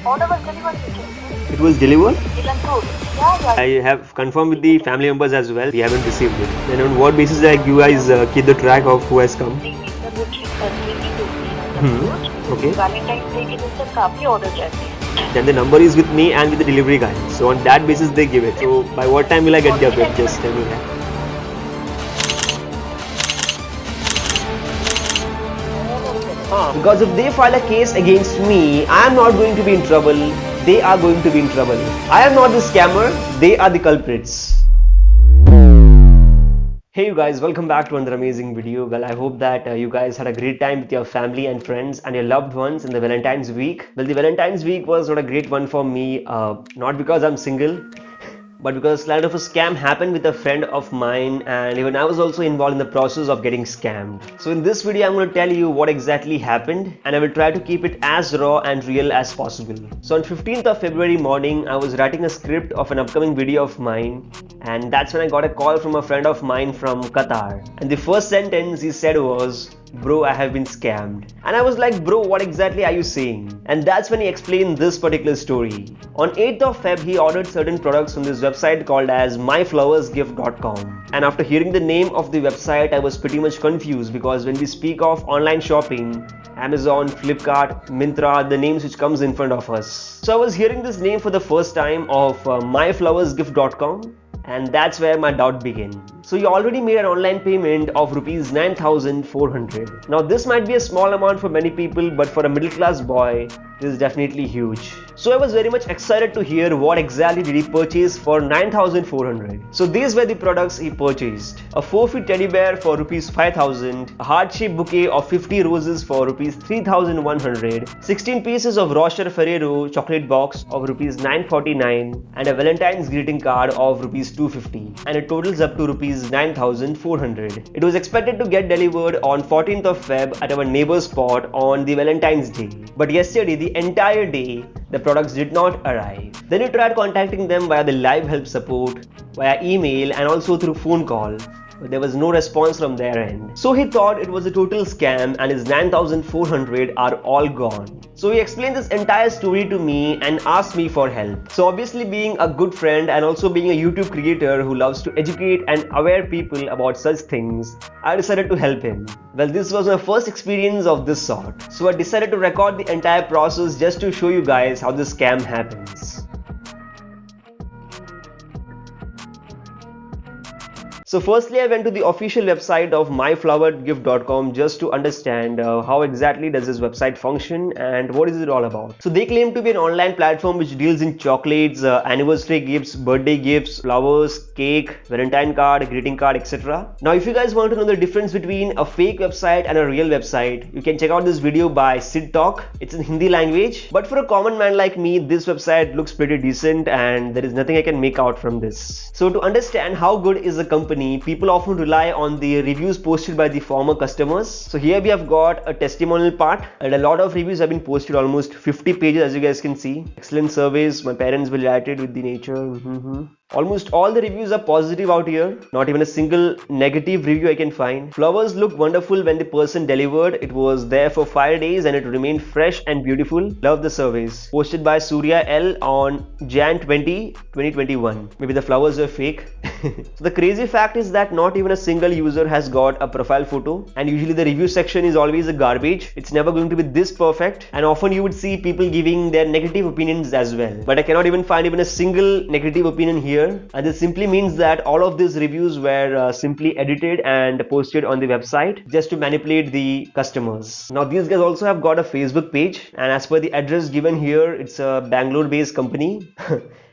Order was delivered. It was delivered? Ilantur. Yeah. I have confirmed with the family members as well. We haven't received it. Then on what basis like you guys keep the track of who has come? Okay. Valentine's Day के दिन तक काफी orders रहते हैं. Then the number is with me and with the delivery guy. So on that basis they give it. So by what time will I get the update? Just tell me that. Because if they file a case against me, I am not going to be in trouble. They are going to be in trouble. I am not the scammer. They are the culprits. Hey you guys, welcome back to another amazing video. Well, I hope that you guys had a great time with your family and friends and your loved ones in the Valentine's week. Well, the Valentine's week was not a great one for me, not because I'm single, but because a slight of a scam happened with a friend of mine, and even I was also involved in the process of getting scammed. So in this video, I'm going to tell you what exactly happened, and I will try to keep it as raw and real as possible. So on 15th of February morning, I was writing a script of an upcoming video of mine, and that's when I got a call from a friend of mine from Qatar. And the first sentence he said was, "Bro, I have been scammed." And I was like, "Bro, what exactly are you saying?" And that's when he explained this particular story. On 8th of Feb, he ordered certain products from this website called as myflowersgift.com. And after hearing the name of the website, I was pretty much confused, because when we speak of online shopping, Amazon, Flipkart, Myntra, the names which comes in front of us. So I was hearing this name for the first time of myflowersgift.com. And that's where my doubt began. So you already made an online payment of rupees 9,400. Now this might be a small amount for many people, but for a middle class boy, this is definitely huge. So I was very much excited to hear what exactly did he purchase for 9,400. So these were the products he purchased. A 4-feet teddy bear for rupees 5,000, a heart-shaped bouquet of 50 roses for rupees 3,100, 16 pieces of Rocher Ferrero chocolate box of rupees 949, and a Valentine's greeting card of rupees 250, and it totals up to rupees 9,400. It was expected to get delivered on 14th of Feb at our neighbor's spot on the Valentine's Day. But yesterday, the entire day, the products did not arrive. Then he tried contacting them via the live help support, via email, and also through phone call. But there was no response from their end. So he thought it was a total scam and his 9,400 are all gone. So he explained this entire story to me and asked me for help. So obviously, being a good friend and also being a YouTube creator who loves to educate and aware people about such things, I decided to help him. Well, this was my first experience of this sort. So I decided to record the entire process just to show you guys how this scam happens. So firstly, I went to the official website of myflowersgift.com just to understand how exactly does this website function and what is it all about. So they claim to be an online platform which deals in chocolates, anniversary gifts, birthday gifts, flowers, cake, Valentine card, greeting card, etc. Now if you guys want to know the difference between a fake website and a real website, you can check out this video by Sid Talk. It's in Hindi language, but for a common man like me, this website looks pretty decent and there is nothing I can make out from this. So to understand how good is a company, people often rely on the reviews posted by the former customers. So here we have got a testimonial part, and a lot of reviews have been posted, almost 50 pages as you guys can see. Excellent service, my parents will rate it with the nature. Almost all the reviews are positive out here. Not even a single negative review I can find. Flowers looked wonderful when the person delivered. It was there for 5 days and it remained fresh and beautiful. Love the service. Posted by Surya L on Jan 20, 2021. Maybe the flowers were fake. So the crazy fact is that not even a single user has got a profile photo, and usually the review section is always a garbage. It's never going to be this perfect, and often you would see people giving their negative opinions as well. But I cannot even find even a single negative opinion here, and this simply means that all of these reviews were simply edited and posted on the website just to manipulate the customers. Now these guys also have got a Facebook page, and as per the address given here, it's a Bangalore based company.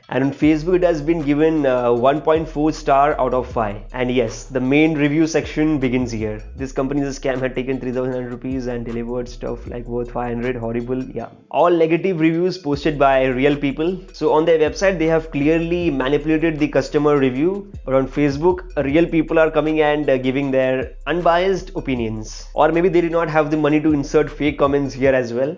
And on Facebook it has been given 1.4 star out of 5. And yes, the main review section begins here. This company's scam had taken 3,000 rupees and delivered stuff like worth 500. Horrible. Yeah, all negative reviews posted by real people. So on their website they have clearly manipulated the customer review, but on Facebook real people are coming and giving their unbiased opinions. Or maybe they did not have the money to insert fake comments here as well.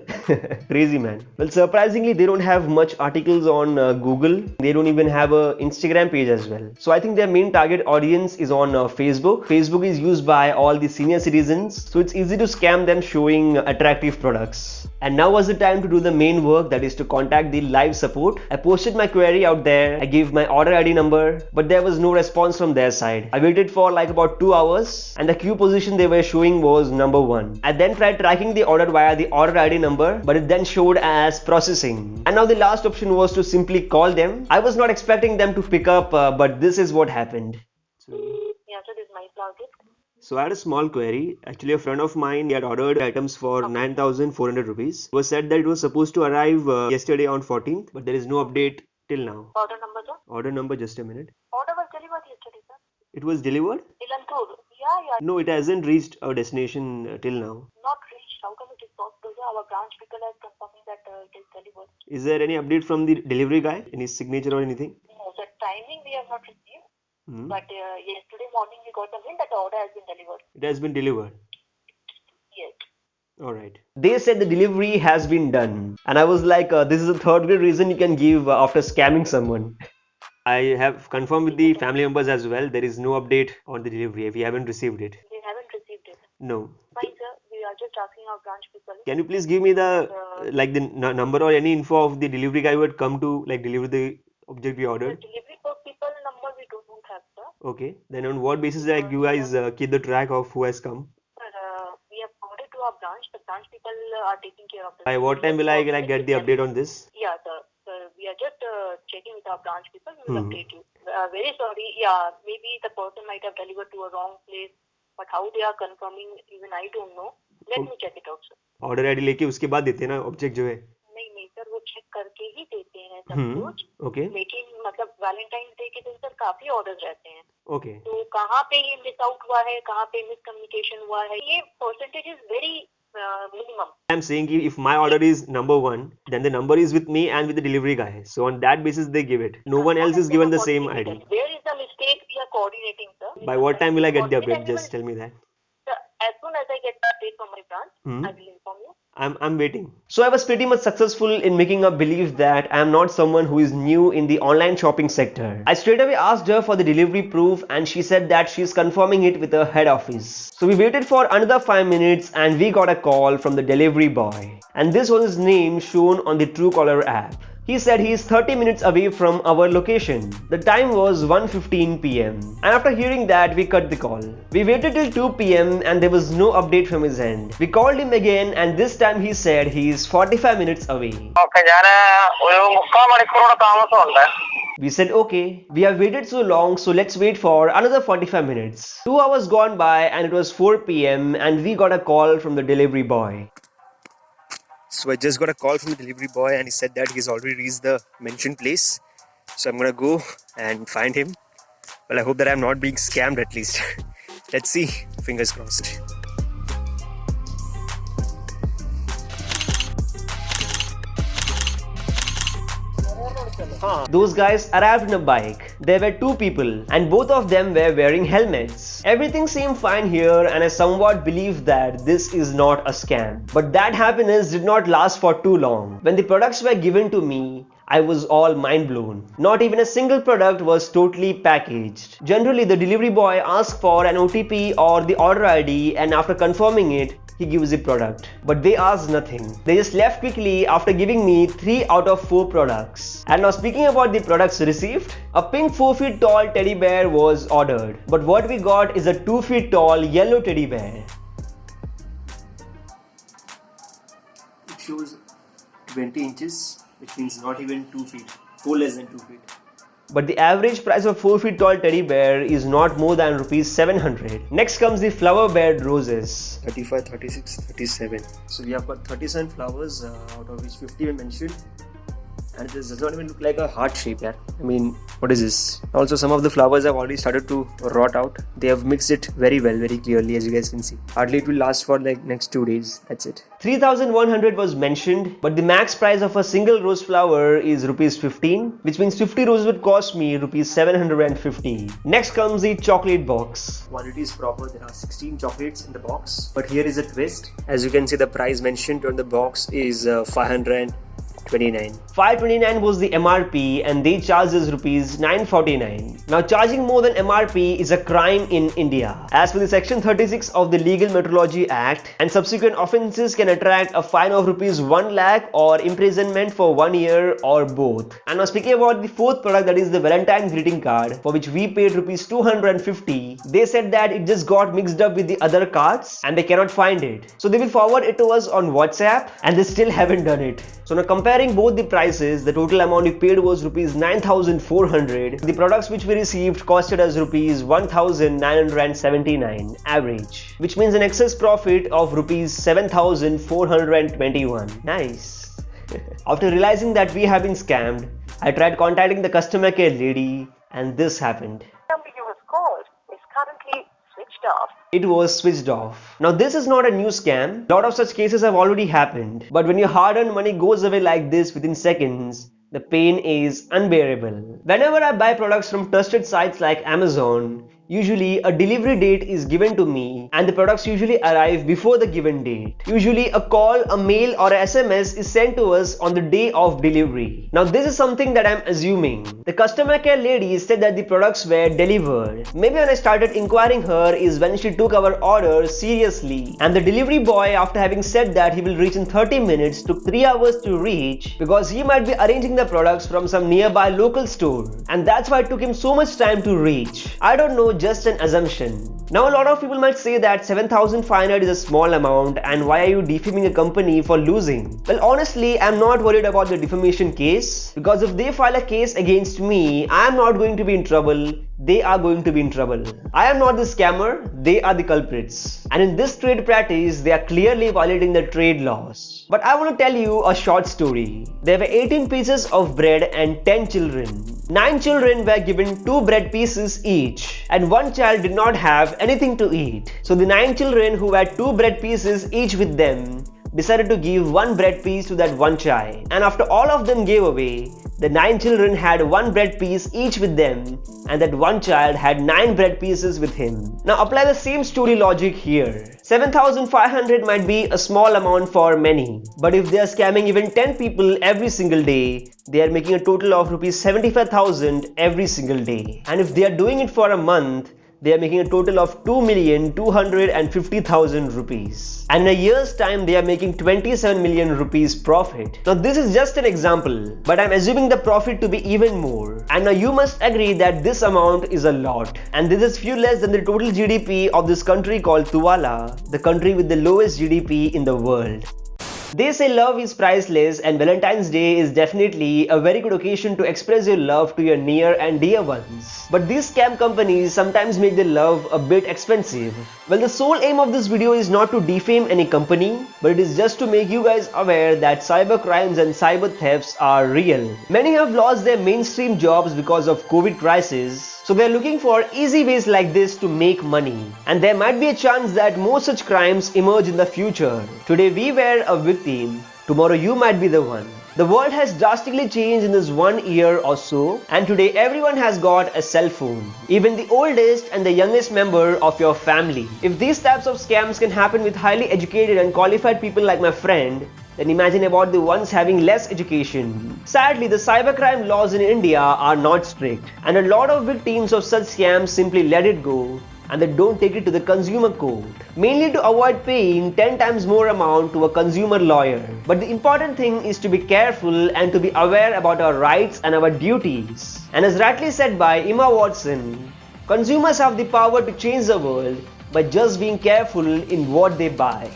Crazy, man. Well, surprisingly they don't have much articles on Google They don't even have a Instagram page as well. So I think their main target audience is on Facebook. Facebook is used by all the senior citizens, so it's easy to scam them showing attractive products. And now was the time to do the main work, that is to contact the live support. I posted my query out there. I gave my order ID number, but there was no response from their side. I waited for like about 2 hours and the queue position they were showing was number 1. I then tried tracking the order via the order ID number, but it then showed as processing. And now the last option was to simply call them. I was not expecting them to pick up, but this is what happened. Yeah, so this is my target. So I had a small query. Actually, a friend of mine, he had ordered items for 9,400 rupees. It was said that it was supposed to arrive yesterday on 14th, but there is no update till now. Order number, sir? Order number, just a minute. Order was delivered yesterday, sir. It was delivered? Ilantur. Yeah. No, it hasn't reached our destination till now. Not reached. How come it is possible, sir? Our branch people are confirming that it is delivered. Is there any update from the delivery guy? Any signature or anything? No, the timing we have not received. Hmm. But yesterday morning we got a hint that the order has been delivered. It has been delivered. Yes. Alright. They said the delivery has been done. And I was like, this is a third grade reason you can give after scamming someone. I have confirmed with the family members as well. There is no update on the delivery. We haven't received it. They haven't received it. No. Fine, sir. We are just asking our branch people. Can you please give me the like the number or any info of the delivery guy who had come to like deliver the object we The ordered? delivery people number we don't have, sir. Okay. Then on what basis like you guys keep the track of who has come? Sir, we have forwarded to our branch. The branch people are taking care of this. By what time will I like get the update on this? Yeah, sir. We are just checking with our branch people. We will update you. Very sorry. Yeah, maybe the person might have delivered to a wrong place. But how they are confirming, even I don't know. Let me check it out, sir. Order ID लेके उसके बाद देते हैं ना object जो है. नहीं sir, वो चेक करके ही देते हैं सब कुछ. ओके. लेकिन मतलब वैलेंटाइन डे के दिन सर काफी ऑर्डर्स रहते हैं. ओके. तो कहाँ पे ये मिस आउट हुआ है, कहाँ पे मिसकम्युनिकेशन हुआ है, ये percentage is very minimum. I'm saying if my order is number 1, then the number is with me and with the delivery guy. So on that basis they give it. No one else is given the same ID. Where is the mistake we are coordinating, sir? By what time will I get the update? Just tell me that. Sir, as soon as I get the update from my branch, I will inform you. I'm waiting. So I was pretty much successful in making her believe that I am not someone who is new in the online shopping sector. I straight away asked her for the delivery proof and she said that she is confirming it with her head office. So we waited for another 5 minutes and we got a call from the delivery boy. And this was his name shown on the Truecaller app. He said he is 30 minutes away from our location. The time was 1:15 PM. And after hearing that, we cut the call. We waited till 2 PM and there was no update from his end. We called him again and this time he said he is 45 minutes away. We said okay, we have waited so long, so let's wait for another 45 minutes. 2 hours gone by and it was 4 PM and we got a call from the delivery boy. So I just got a call from the delivery boy and he said that he's already reached the mentioned place. So I'm gonna go and find him. Well, I hope that I'm not being scammed at least. Let's see, fingers crossed. Those guys arrived in a bike. There were 2 people and both of them were wearing helmets. Everything seemed fine here and I somewhat believed that this is not a scam. But that happiness did not last for too long. When the products were given to me, I was all mind blown. Not even a single product was totally packaged. Generally, the delivery boy asks for an OTP or the order ID and after confirming it, he gives the product. But they asked nothing. They just left quickly after giving me 3 out of 4 products. And now speaking about the products received, a pink 4 feet tall teddy bear was ordered. But what we got is a 2 feet tall yellow teddy bear. It shows 20 inches, which means not even 2 feet, 4 less than 2 feet. But the average price of 4 feet tall teddy bear is not more than rupees 700. Next comes the flower bed roses. 35, 36, 37. So we have got 37 flowers, out of which 50 were mentioned. And this does not even look like a heart shape, yeah. I mean, what is this? Also, some of the flowers have already started to rot out. They have mixed it very well, very clearly, as you guys can see. Hardly it will last for like next 2 days. That's it. 3,100 was mentioned, but the max price of a single rose flower is rupees 15, which means 50 roses would cost me rupees 750. Next comes the chocolate box. Quantity is proper. There are 16 chocolates in the box, but here is a twist. As you can see, the price mentioned on the box is 500 529. 529 was the MRP and they charged us rupees 949. Now charging more than MRP is a crime in India. As per the section 36 of the Legal Metrology Act, and subsequent offences can attract a fine of rupees 1 lakh or imprisonment for 1 year or both. And now speaking about the fourth product, that is the Valentine's greeting card, for which we paid rupees 250, they said that it just got mixed up with the other cards and they cannot find it. So they will forward it to us on WhatsApp and they still haven't done it. So now comparing both the prices, the total amount we paid was rupees 9,400. The products which we received costed us rupees 1,979 average, which means an excess profit of rupees 7,421. Nice. After realizing that we have been scammed, I tried contacting the customer care lady and this happened. The number you have called is currently switched off. It was switched off. Now this is not a new scam. A lot of such cases have already happened. But when your hard-earned money goes away like this within seconds, the pain is unbearable. Whenever I buy products from trusted sites like Amazon, usually a delivery date is given to me and the products usually arrive before the given date. Usually a call, a mail or a SMS is sent to us on the day of delivery. Now this is something that I'm assuming. The customer care lady said that the products were delivered. Maybe when I started inquiring her is when she took our order seriously, and the delivery boy, after having said that he will reach in 30 minutes, took 3 hours to reach because he might be arranging the products from some nearby local store, and that's why it took him so much time to reach. I don't know, just an assumption. Now a lot of people might say that 7,500 is a small amount and why are you defaming a company for losing? Well, honestly, I'm not worried about the defamation case, because if they file a case against me, I am not going to be in trouble. They are going to be in trouble. I am not the scammer, they are the culprits. And in this trade practice, they are clearly violating the trade laws. But I want to tell you a short story. There were 18 pieces of bread and 10 children. 9 children were given 2 bread pieces each, and 1 child did not have anything to eat. So the 9 children who had 2 bread pieces each with them decided to give 1 bread piece to that 1 child. And after all of them gave away, the 9 children had 1 bread piece each with them, and that 1 child had 9 bread pieces with him. Now apply the same story logic here. 7,500 might be a small amount for many, but if they are scamming even 10 people every single day, they are making a total of rupees 75,000 every single day. And if they are doing it for a month, they are making a total of 2,250,000 rupees. And in a year's time, they are making 27 million rupees profit. Now this is just an example, but I'm assuming the profit to be even more. And now you must agree that this amount is a lot. And this is few less than the total GDP of this country called Tuvalu, the country with the lowest GDP in the world. They say love is priceless, and Valentine's Day is definitely a very good occasion to express your love to your near and dear ones. But these scam companies sometimes make their love a bit expensive. Well, the sole aim of this video is not to defame any company, but it is just to make you guys aware that cyber crimes and cyber thefts are real. Many have lost their mainstream jobs because of COVID crisis. So they are looking for easy ways like this to make money. And there might be a chance that more such crimes emerge in the future. Today we were a victim, tomorrow you might be the one. The world has drastically changed in this 1 year or so, and today everyone has got a cell phone. Even the oldest and the youngest member of your family. If these types of scams can happen with highly educated and qualified people like my friend, then imagine about the ones having less education. Sadly, the cybercrime laws in India are not strict, and a lot of victims of such scams simply let it go and they don't take it to the consumer court, mainly to avoid paying 10 times more amount to a consumer lawyer. But the important thing is to be careful and to be aware about our rights and our duties. And as rightly said by Emma Watson, consumers have the power to change the world by just being careful in what they buy.